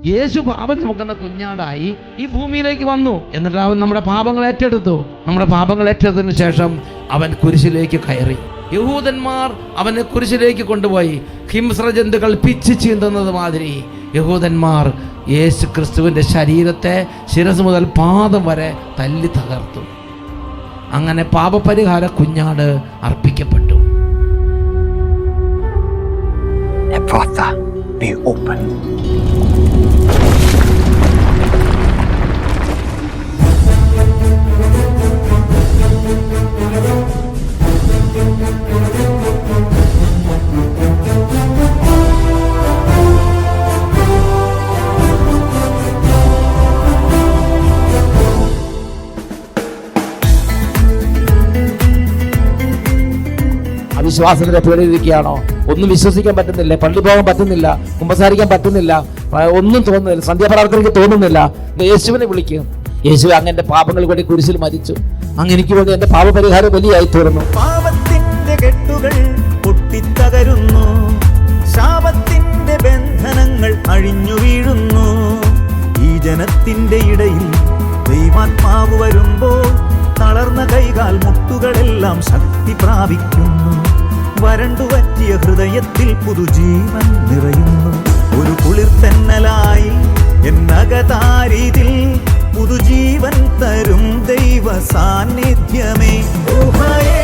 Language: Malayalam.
യേശു പാപം ചുമക്കുന്ന കുഞ്ഞാടായി ഈ ഭൂമിയിലേക്ക് വന്നു. എന്നിട്ട് അവൻ നമ്മുടെ പാപങ്ങൾ ഏറ്റെടുത്തു. നമ്മുടെ പാപങ്ങൾ ഏറ്റെടുത്തതിന് ശേഷം അവൻ കുരിശിലേക്ക് കയറി. യഹൂദന്മാർ അവനെ കുരിശിലേക്ക് കൊണ്ടുപോയി. ഹിംസ്രജന്തുക്കൾ പിച്ച് ചീന്തുന്നത് മാതിരി യഹൂദന്മാർ യേശു ക്രിസ്തുവിൻ്റെ ശരീരത്തെ ശിരസ് മുതൽ പാദം വരെ തല്ലി തകർത്തു. അങ്ങനെ പാപപരിഹാര കുഞ്ഞാട് അർപ്പിക്കപ്പെട്ടു. Ephphatha, be open. അവിശ്വാസത്തിലെ പേടിയിരിക്കുകയാണോ? ഒന്നും വിശ്വസിക്കാൻ പറ്റുന്നില്ല, പള്ളി പോകാൻ പറ്റുന്നില്ല, കുമ്പസാരിക്കാൻ പറ്റുന്നില്ല, ഒന്നും തോന്നുന്നില്ല, സന്ധ്യാപ്രാർത്ഥനയ്ക്ക് തോന്നുന്നില്ല. യേശുവിനെ വിളിക്കും. യേശു അങ്ങ് എൻ്റെ പാപങ്ങൾക്ക് വേണ്ടി കുരിശിൽ മരിച്ചു, അങ്ങ് എനിക്ക് വേണ്ടി എൻ്റെ പാപപരിഹാര ബലിയായി തീർന്നു. പാപത്തിന്റെ കെട്ടുകൾ പൊട്ടിത്തകരുന്നു, ശാപത്തിന്റെ ബന്ധനങ്ങൾ അഴിഞ്ഞു വീഴുന്നു. ഈ ജനത്തിന്റെ ഇടയിൽ ദൈവാത്മാവ് വരുമ്പോൾ തളർന്ന കൈകാൽ മുട്ടുകളെല്ലാം ശക്തി പ്രാപിക്കുന്നു. വരണ്ടുവറ്റിയ ഹൃദയത്തിൽ പുതുജീവൻ നിറയുന്നു. ഒരു കുളിർത്തന്നലായി എന്നകതാരിതിൽ പുതുജീവൻ തരും ദൈവ സാന്നിധ്യമേ. ഊഹയേ